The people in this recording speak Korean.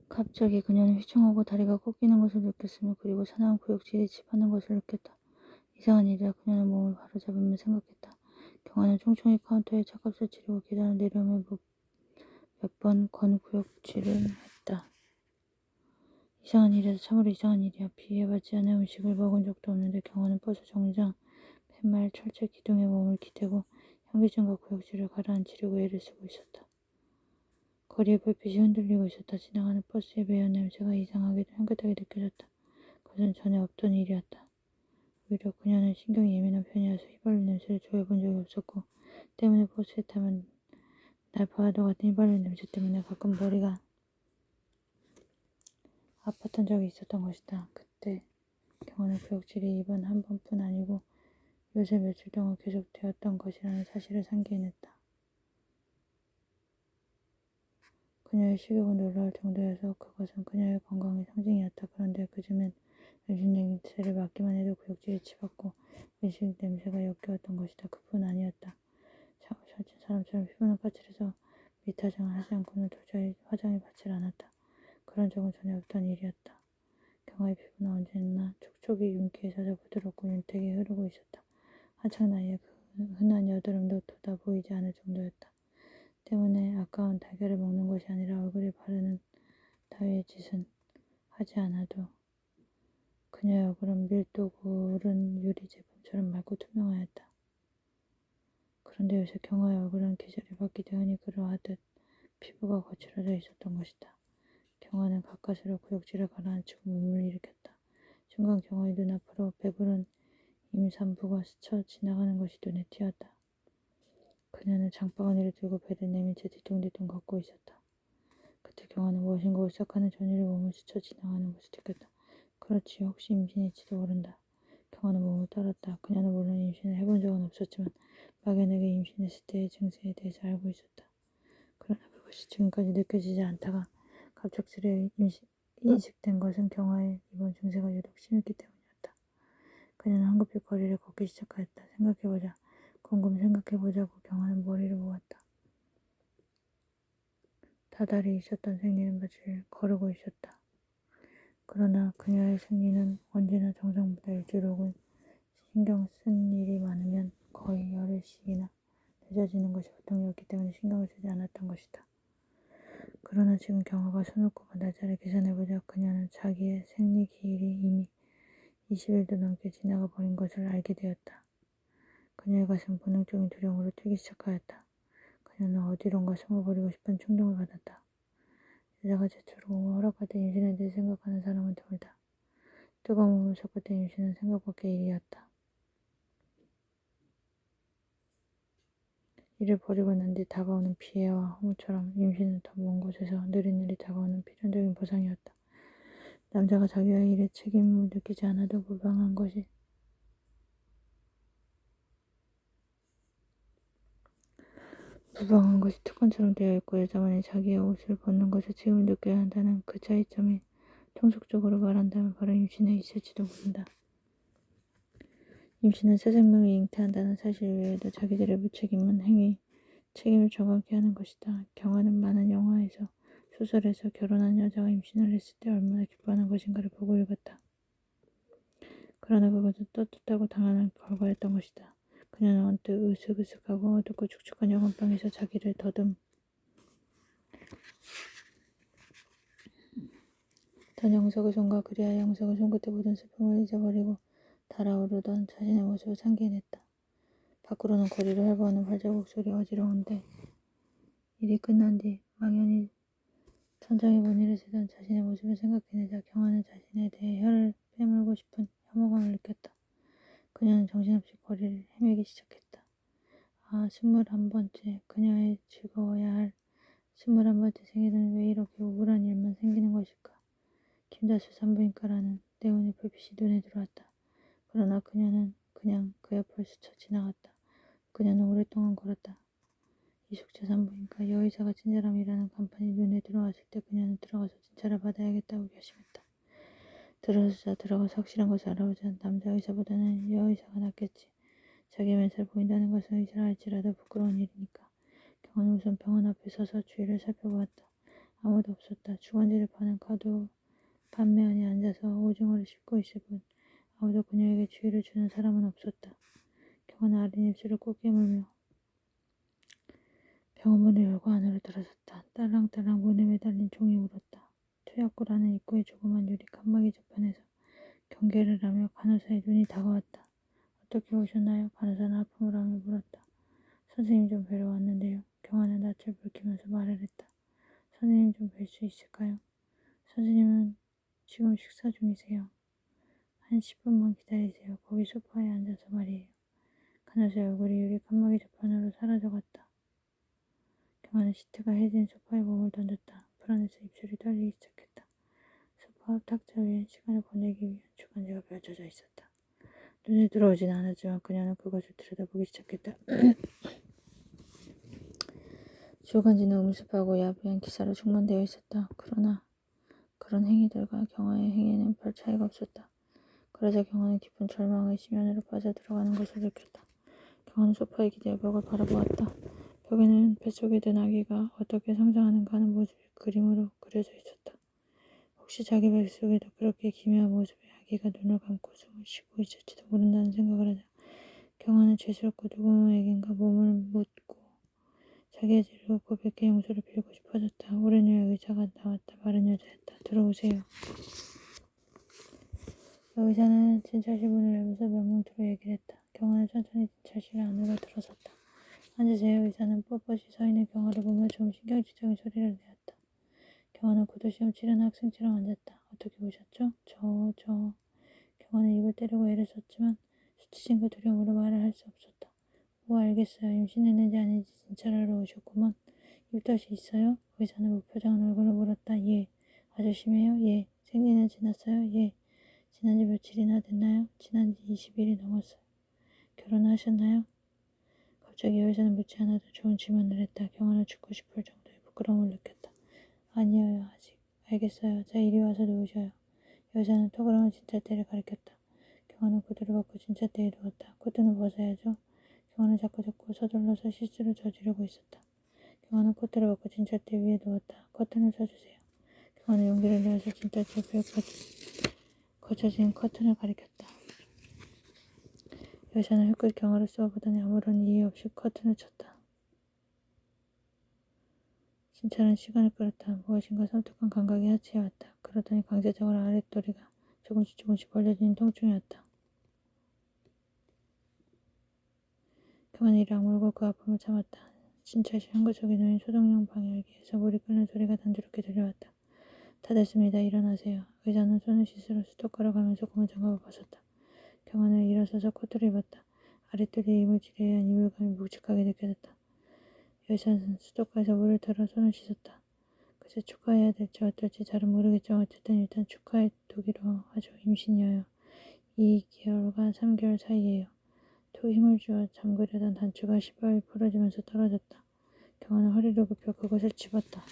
갑자기 그녀는 휘청하고 다리가 꺾이는 것을 느꼈으며 그리고 사나운 구역질이 칩하는 것을 느꼈다. 이상한 일이다. 그녀는 몸을 바로잡으며 생각했다. 경화는 총총히 카운터에 차값을 치르고 계단을 내려오며 몇 번 건구역질을 했다. 이상한 일이다. 참으로 이상한 일이야. 비해받지 않은 음식을 먹은 적도 없는데 경화는 버스 정류장 팻말 철제 기둥에 몸을 기대고 현기증과 구역질을 가라앉히려고 애를 쓰고 있었다. 거리의 불빛이 흔들리고 있었다. 지나가는 버스의 매연 냄새가 이상하게도 향긋하게 느껴졌다. 그것은 전에 없던 일이었다. 오히려 그녀는 신경이 예민한 편이어서 휘발유 냄새를 좋아해본 적이 없었고 때문에 버스에 타면 날파와도 같은 휘발유 냄새 때문에 가끔 머리가 아팠던 적이 있었던 것이다. 그때 경화는 구역질이 이번 한 번뿐 아니고 요새 며칠 동안 계속 되었던 것이라는 사실을 상기해냈다. 그녀의 식욕은 놀라울 정도여서 그것은 그녀의 건강의 상징이었다. 그런데 그쯤엔 음식 냄새를 맡기만 해도 구역질이 치받고 음식 냄새가 역겨웠던 것이다. 그뿐 아니었다. 샤워 설친 사람처럼 피부는 까칠해서 밑화장을 하지 않고는 도저히 화장이 받질 않았다. 그런 적은 전혀 없던 일이었다. 경화의 피부는 언제나 촉촉이 윤기에서 부드럽고 윤택이 흐르고 있었다. 한창 나이에 그 흔한 여드름도 돋아 보이지 않을 정도였다. 때문에 아까운 달걀을 먹는 것이 아니라 얼굴에 바르는 따위의 짓은 하지 않아도 그녀의 얼굴은 밀도 고른 유리 제품처럼 맑고 투명하였다. 그런데 요새 경화의 얼굴은 계절이 바뀌듯 흔히 그러하듯 피부가 거칠어져 있었던 것이다. 경화는 가까스로 구역질을 가라앉히고 몸을 일으켰다. 순간 경화의 눈앞으로 배부른 임산부가 스쳐 지나가는 것이 눈에 띄었다. 그녀는 장바구니를 들고 배를 내민 채 뒤뚱뒤뚱 걷고 있었다. 그때 경화는 무엇인가 오싹하는 전율이 몸을 스쳐 지나가는 것을 느꼈다. 그렇지, 혹시 임신일지도 모른다. 경화는 몸을 떨었다. 그녀는 물론 임신을 해본 적은 없었지만 막연하게 임신했을 때의 증세에 대해서 알고 있었다. 그러나 그것이 지금까지 느껴지지 않다가 갑작스레 인식된 것은 경화의 이번 증세가 유독 심했기 때문이었다. 그녀는 황급히 거리를 걷기 시작하였다. 생각해보자. 곰곰이 생각해보자고 경화는 머리를 모았다. 다달이 있었던 생리는 며칠 거르고 있었다. 그러나 그녀의 생리는 언제나 정상보다 일주일 혹은 신경 쓴 일이 많으면 거의 열흘씩이나 늦어지는 것이 보통이었기 때문에 신경을 쓰지 않았던 것이다. 그러나 지금 경화가 손을 꼽아 날짜를 계산해보자 그녀는 자기의 생리 기일이 이미 20일도 넘게 지나가 버린 것을 알게 되었다. 그녀의 가슴은 본능적인 두려움으로 뛰기 시작하였다. 그녀는 어디론가 숨어버리고 싶은 충동을 받았다. 여자가 최초로 허락받은 임신에 대해 생각하는 사람은 드물다. 뜨거운 몸을 섞을 때 임신은 생각 밖의 일이었다. 이를 버리고 난 뒤 다가오는 피해와 허무처럼 임신은 더 먼 곳에서 느릿느릿 다가오는 필연적인 보상이었다. 남자가 자기의 일에 책임을 느끼지 않아도 무방한 것이 특권처럼 되어 있고 여자만이 자기의 옷을 벗는 것에 책임을 느껴야 한다는 그 차이점이 통속적으로 말한다면 바로 임신에 있을지도 모른다. 임신은 새 생명을 잉태한다는 사실 외에도 자기들의 무책임한 행위, 책임을 정확히 하는 것이다. 경화는 많은 영화에서, 소설에서 결혼한 여자가 임신을 했을 때 얼마나 기뻐하는 것인가를 보고 읽었다. 그러나 그것은 떳떳하고 당연한 결과였던 것이다. 그녀는 언뜻 으슥으슥하고 어둡고 축축한 여관방에서 자기를 더듬던 영석의 손과 그리하여 영석의 손끝에 묻은 슬픔을 잊어버리고 달아오르던 자신의 모습을 상기해냈다. 밖으로는 거리를 밟아오는 발자국 소리가 어지러운데 일이 끝난 뒤 막연히 천장에 무늬를 새던 자신의 모습을 생각해내자 경화는 자신에 대해 혀를 빼물고 싶은 혐오감을 느꼈다. 그녀는 정신없이 거리를 헤매기 시작했다. 21번째 그녀의 즐거워야 할 21번째 생일은 왜 이렇게 우울한 일만 생기는 것일까? 김다수 산부인과라는 네온의 불빛이 눈에 들어왔다. 그러나 그녀는 그냥 그 옆을 스쳐 지나갔다. 그녀는 오랫동안 걸었다. 이숙재 산부인과 여의사가 친절함이라는 간판이 눈에 들어왔을 때 그녀는 들어가서 진찰을 받아야겠다고 결심했다. 들어가서 확실한 것을 알아보자 남자 의사보다는 여의사가 낫겠지. 자기 면사를 보인다는 것은 의사라 할지라도 부끄러운 일이니까. 경화는 우선 병원 앞에 서서 주위를 살펴보았다. 아무도 없었다. 주거지를 파는 가도 판매원이 앉아서 오징어를 씹고 있을 뿐 아무도 그녀에게 주의를 주는 사람은 없었다. 경화는 아린 입술을 꼭 깨물며 병원문을 열고 안으로 들어섰다. 딸랑딸랑 문에 매달린 종이 울었다. 투약고라는 입구의 조그만 유리 칸막이 저편에서 경계를 하며 간호사의 눈이 다가왔다. 어떻게 오셨나요? 간호사는 하품을 하며 물었다. 선생님 좀 뵈러 왔는데요. 경화는 낯을 붉히면서 말을 했다. 선생님 좀 뵐 수 있을까요? 선생님은 지금 식사 중이세요. 한 10분만 기다리세요. 거기 소파에 앉아서 말이에요. 간호사의 얼굴이 유리 칸막이 저편으로 사라져갔다. 경화는 시트가 해진 소파에 몸을 던졌다. 불안해서 입술이 떨리기 시작했다. 소파 앞 탁자 위엔 시간을 보내기 위한 주간지가 펼쳐져 있었다. 눈에 들어오진 않았지만 그녀는 그것을 들여다보기 시작했다. 주간지는 음습하고 야비한 기사로 충만되어 있었다. 그러나 그런 행위들과 경화의 행위는 별 차이가 없었다. 그러자 경화는 깊은 절망의 심연으로 빠져들어가는 것을 느꼈다. 경화는 소파에 기대어 벽을 바라보았다. 벽에는 뱃속에 든 아기가 어떻게 성장하는가 하는 모습이 그림으로 그려져 있었다. 혹시 자기 뱃속에도 그렇게 기묘한 모습의 아기가 눈을 감고 숨을 쉬고 있을지도 모른다는 생각을 하자 경화는 죄스럽고 누구에겐가 몸을 묻고 자기의 죄를 고백해 용서를 빌고 싶어졌다. 오랜 후에 의사가 나왔다. 마른 여자였다. 들어오세요. 의사는 진찰실 문을 열면서 명령토로 얘기를 했다. 경화는 천천히 진찰실 안으로 들어섰다. 앉으세요. 의사는 뻣뻣이 서 있는 경화를 보며 좀 신경질적인 소리를 내었다. 경화는 구두 시험 치르는 학생처럼 앉았다. 어떻게 오셨죠? 경화는 입을 때리고 애를 썼지만 수치심과 두려움으로 말을 할 수 없었다. 오, 알겠어요. 임신했는지 아닌지 진찰하러 오셨구먼. 입덧이 있어요? 의사는 무표정한 얼굴로 물었다. 예. 아주 심해요? 예. 생리는 지났어요? 예. 지난지 며칠이나 됐나요? 지난지 20일이 넘었어요. 결혼하셨나요? 갑자기 의사는 묻지 않아도 좋은 질문을 했다. 경화는 죽고 싶을 정도의 부끄러움을 느꼈다. 아니에요. 아직. 알겠어요. 자, 이리 와서 누우셔요. 여자는 토그러운 진찰대를 가리켰다. 경화는 구두를 벗고 진찰대에 누웠다. 코트는 벗어야죠. 경화는 자꾸 서둘러서 실수를 저지르고 있었다. 경화는 코트를 벗고 진찰대 위에 누웠다. 커튼을 쳐주세요. 경화는 용기를 내어서 진찰대 옆에 거쳐진 커튼을 가리켰다. 여자는 흙을 경화를 쏘아보더니 아무런 이유 없이 커튼을 쳤다. 진찰은 시간을 끌었다. 무엇인가 섬뜩한 감각이 하체에 왔다. 그러더니 강제적으로 아랫도리가 조금씩 벌려지는 통증이었다. 경화는 이를 악물고 그 아픔을 참았다. 진찰실 한구석에 놓인 소독용 방열기에서 물이 끓는 소리가 단조롭게 들려왔다. 다 됐습니다. 일어나세요. 의사는 손을 씻으러 수도가로 가면서 고무 장갑을 벗었다. 경화는 일어서서 코트를 입었다. 아랫도리의 이물질에 의한 이물감이 묵직하게 느껴졌다. 의사는 수도가에서 물을 털어 손을 씻었다. 그새 축하해야 될지 어떨지 잘은 모르겠지만 어쨌든 일단 축하해 두기로 하죠. 임신이에요. 2개월과 3개월 사이에요. 툭 힘을 주어 잠그려던 단추가 시뻘 부러지면서 떨어졌다. 경화는 허리를 굽혀 그것을 집었다.